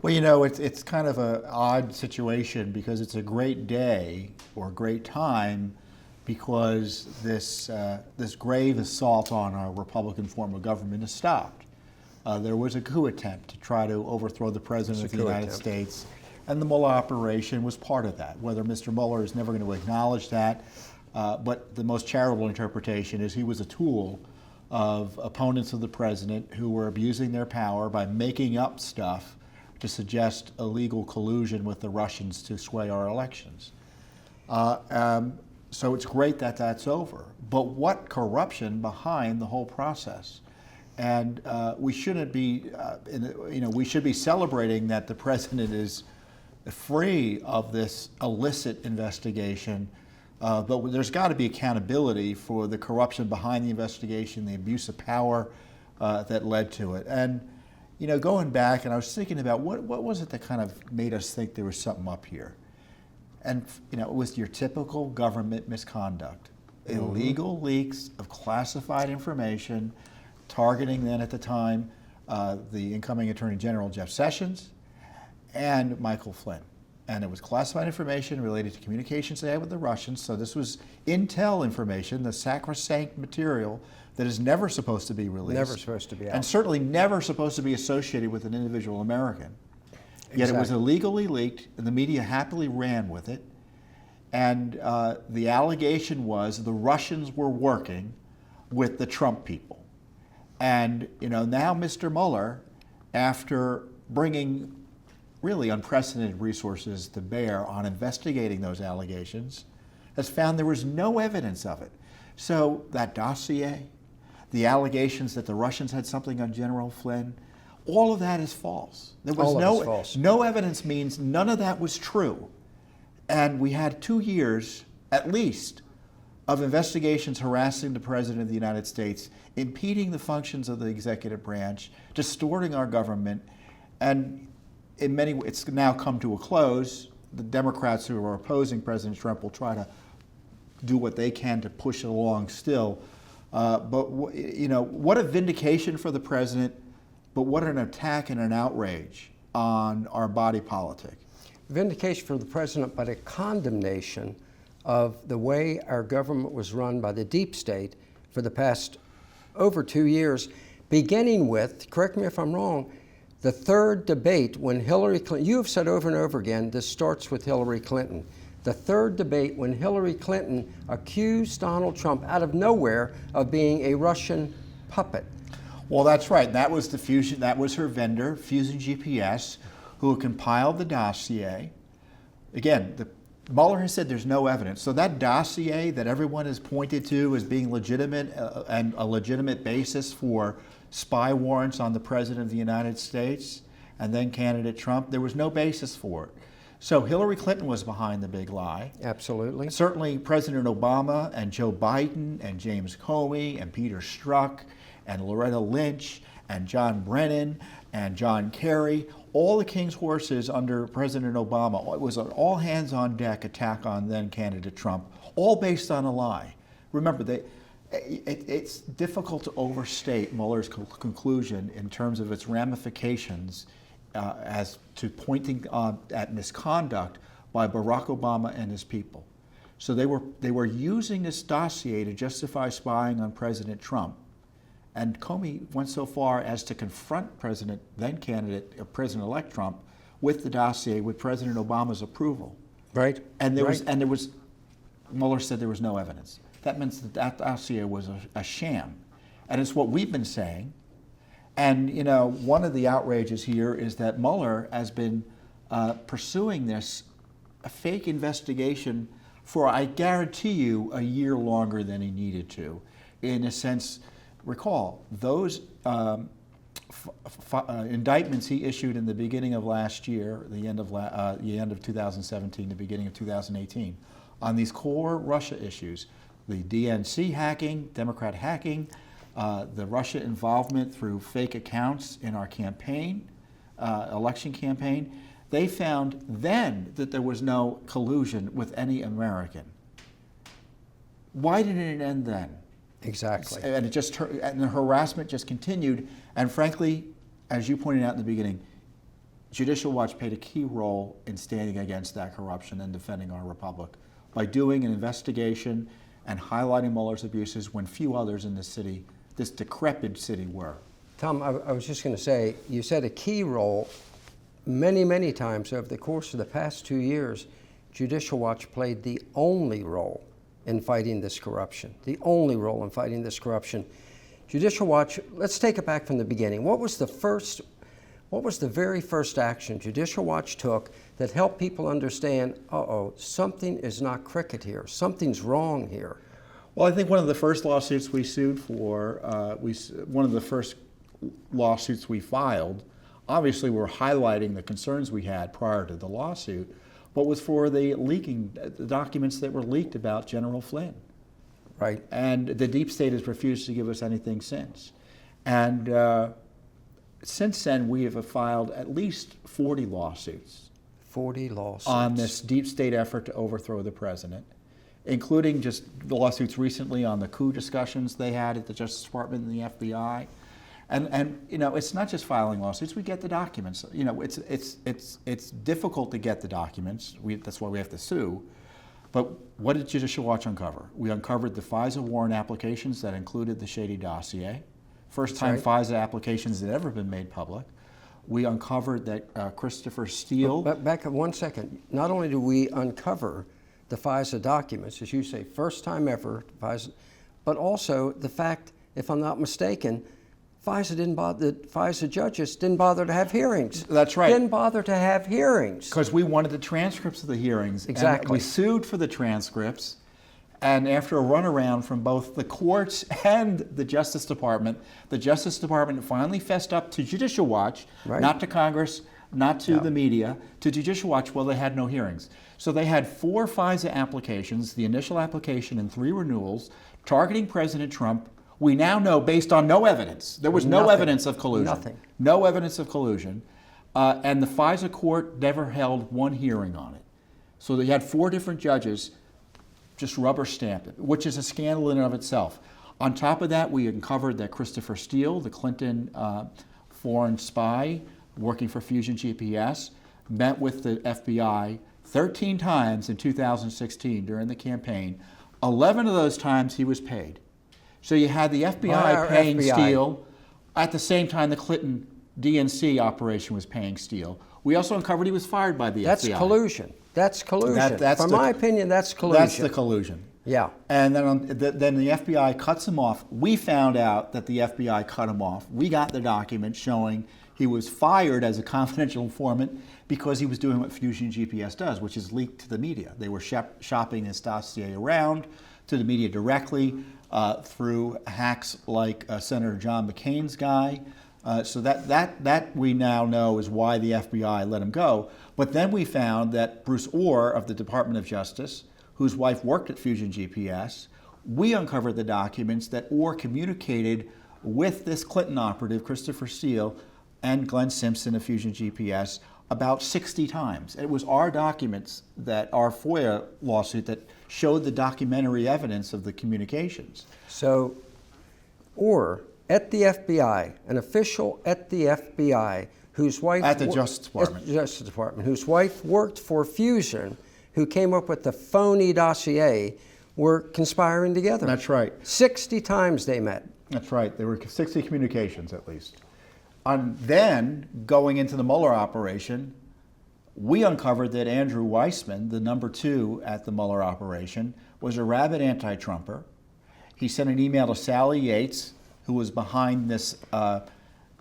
Well, you know, it's kind of an odd situation because it's a great day or a great time because this grave assault on our Republican form of government is stopped. There was a coup attempt to try to overthrow the President of the United States, and the Mueller operation was part of that. Whether Mr. Mueller is never going to acknowledge that, but the most charitable interpretation is he was a tool of opponents of the President who were abusing their power by making up stuff to suggest illegal collusion with the Russians to sway our elections. So it's great that that's over. But what corruption behind the whole process? And we shouldn't be, we should be celebrating that the President is free of this illicit investigation. But there's got to be accountability for the corruption behind the investigation, the abuse of power that led to it. And you know, going back, and I was thinking about what was it that kind of made us think there was something up here? And you know, it was your typical government misconduct. Illegal leaks of classified information, targeting then at the time the incoming Attorney General Jeff Sessions and Michael Flynn. And it was classified information related to communications they had with the Russians. So this was intel information, the sacrosanct material that is never supposed to be released. Never supposed to be out. And certainly never supposed to be associated with an individual American. Exactly. Yet it was illegally leaked, and the media happily ran with it. And the allegation was the Russians were working with the Trump people. And you know, now Mr. Mueller, after bringing really unprecedented resources to bear on investigating those allegations, has found there was no evidence of it. So that dossier, the allegations that the Russians had something on General Flynn, all of that is false. There was no evidence means none of that was true. And we had 2 years, at least, of investigations harassing the President of the United States, impeding the functions of the executive branch, distorting our government, and in many ways, it's now come to a close. The Democrats who are opposing President Trump will try to do what they can to push it along still. But you know, what a vindication for the President, but what an attack and an outrage on our body politic. Vindication for the President, but a condemnation of the way our government was run by the deep state for the past over 2 years, beginning with, correct me if I'm wrong, the third debate when Hillary Clinton, you have said over and over again, this starts with Hillary Clinton. The third debate when Hillary Clinton accused Donald Trump out of nowhere of being a Russian puppet. Well, that's right. That was that was her vendor, Fusion GPS, who compiled the dossier. Again, Mueller has said there's no evidence. So that dossier that everyone has pointed to as being legitimate and a legitimate basis for spy warrants on the President of the United States and then candidate Trump, there was no basis for it. So Hillary Clinton was behind the big lie. Absolutely. Certainly President Obama and Joe Biden and James Comey and Peter Strzok and Loretta Lynch and John Brennan and John Kerry, all the king's horses under President Obama. It was an all hands on deck attack on then candidate Trump, all based on a lie. Remember, it's difficult to overstate Mueller's conclusion in terms of its ramifications as to pointing at misconduct by Barack Obama and his people. So they were using this dossier to justify spying on President Trump. And Comey went so far as to confront then candidate, President-elect Trump, with the dossier with President Obama's approval. Right. And there was, Mueller said there was no evidence. That means that dossier was a sham. And it's what we've been saying. And, you know, one of the outrages here is that Mueller has been pursuing this fake investigation for, I guarantee you, a year longer than he needed to. In a sense, recall, those indictments he issued in the beginning of last year, the end of 2017, the beginning of 2018, on these core Russia issues, the DNC hacking, Democrat hacking, the Russia involvement through fake accounts in our campaign, election campaign, they found then that there was no collusion with any American. Why didn't it end then? Exactly. And and the harassment just continued. And frankly, as you pointed out in the beginning, Judicial Watch played a key role in standing against that corruption and defending our republic by doing an investigation and highlighting Mueller's abuses when few others in the city, this decrepit city, were. Tom, I was just going to say, you said a key role. Many, many times over the course of the past 2 years, Judicial Watch played the only role in fighting this corruption. The only role in fighting this corruption. Judicial Watch, let's take it back from the beginning. What was the very first action Judicial Watch took that helped people understand, something is not cricket here, something's wrong here? Well, I think one of the first lawsuits we sued for, one of the first lawsuits we filed, obviously we're highlighting the concerns we had prior to the lawsuit, but was for the documents that were leaked about General Flynn. Right. And the deep state has refused to give us anything since. And since then, we have filed at least 40 lawsuits. 40 lawsuits. On this deep state effort to overthrow the president, including just the lawsuits recently on the coup discussions they had at the Justice Department and the FBI. And you know, it's not just filing lawsuits, we get the documents. You know, it's difficult to get the documents, that's why we have to sue. But what did Judicial Watch uncover? We uncovered the FISA warrant applications that included the shady dossier. First time FISA applications had ever been made public. We uncovered that Christopher Steele... But back up 1 second. Not only do we uncover the FISA documents, as you say, first time ever, FISA, but also the fact, if I'm not mistaken, FISA judges didn't bother to have hearings. That's right. Didn't bother to have hearings. Because we wanted the transcripts of the hearings. Exactly. And we sued for the transcripts. And after a runaround from both the courts and the Justice Department finally fessed up to Judicial Watch, not to Congress, not to the media, to Judicial Watch. Well, they had no hearings. So they had 4 FISA applications, the initial application and 3 renewals, targeting President Trump. We now know, based on no evidence, there was no evidence of collusion. Nothing. No evidence of collusion. And the FISA court never held one hearing on it. So they had 4 different judges just rubber stamped it, which is a scandal in and of itself. On top of that, we uncovered that Christopher Steele, the Clinton foreign spy working for Fusion GPS, met with the FBI 13 times in 2016 during the campaign. 11 of those times he was paid. So you had the FBI paying Steele at the same time the Clinton DNC operation was paying Steele. We also uncovered he was fired by the FBI. That's collusion. That's collusion. From my opinion, that's collusion. That's the collusion. Yeah. And then, then the FBI cuts him off. We found out that the FBI cut him off. We got the document showing he was fired as a confidential informant because he was doing what Fusion GPS does, which is leak to the media. They were shopping this dossier around to the media directly through hacks like Senator John McCain's guy. So that we now know is why the FBI let him go. But then we found that Bruce Orr of the Department of Justice, whose wife worked at Fusion GPS, we uncovered the documents that Orr communicated with this Clinton operative, Christopher Steele, and Glenn Simpson of Fusion GPS about 60 times. It was our documents, that our FOIA lawsuit, that showed the documentary evidence of the communications. So Orr at the FBI, an official at the FBI, whose wife... At the Justice Department. At the Justice Department, whose wife worked for Fusion, who came up with the phony dossier, were conspiring together. That's right. 60 times they met. That's right. There were 60 communications at least. And then, going into the Mueller operation, we uncovered that Andrew Weissman, the number 2 at the Mueller operation, was a rabid anti-Trumper. He sent an email to Sally Yates, who was behind this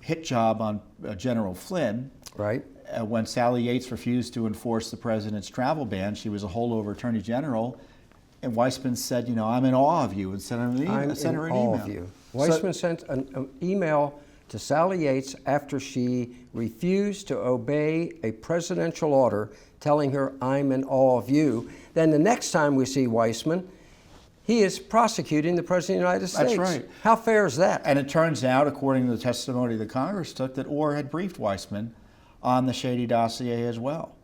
hit job on General Flynn. Right. When Sally Yates refused to enforce the president's travel ban, she was a holdover attorney general, and Weissman said, you know, I'm in awe of you, and sent her an email. I'm in awe of you. Weissman sent an email to Sally Yates after she refused to obey a presidential order telling her, I'm in awe of you. Then the next time we see Weissman, he is prosecuting the President of the United States. That's right. How fair is that? And it turns out, according to the testimony the Congress took, that Orr had briefed Weissman on the shady dossier as well.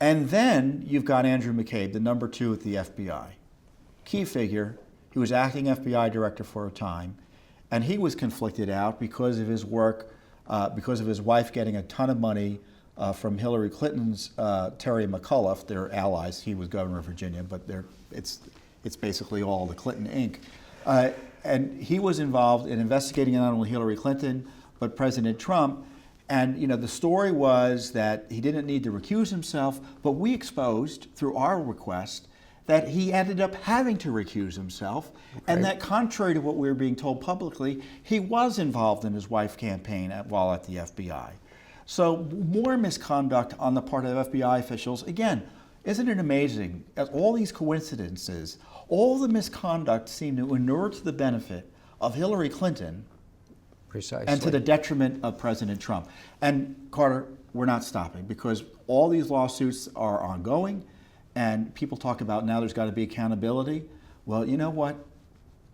And then you've got Andrew McCabe, the number 2 at the FBI. Key figure. He was acting FBI director for a time, and he was conflicted out because of his work, because of his wife getting a ton of money from Hillary Clinton's Terry McAuliffe. They're allies. He was governor of Virginia, but it's basically all the Clinton Inc. And he was involved in investigating not only Hillary Clinton, but President Trump. And the story was that he didn't need to recuse himself, but we exposed through our request that he ended up having to recuse himself, and that contrary to what we were being told publicly, he was involved in his wife's campaign while at the FBI. So more misconduct on the part of FBI officials. Again, isn't it amazing? As all these coincidences, all the misconduct seemed to inure to the benefit of Hillary Clinton. Precisely. And to the detriment of President Trump. And Carter, we're not stopping because all these lawsuits are ongoing, and people talk about now there's got to be accountability. Well, you know what?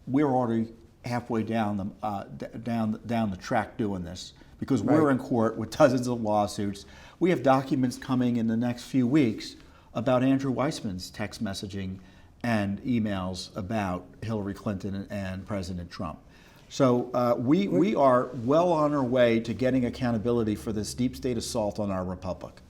We're already halfway down the track doing this because we're in court with dozens of lawsuits. We have documents coming in the next few weeks about Andrew Weissman's text messaging and emails about Hillary Clinton and President Trump. So we are well on our way to getting accountability for this deep state assault on our republic.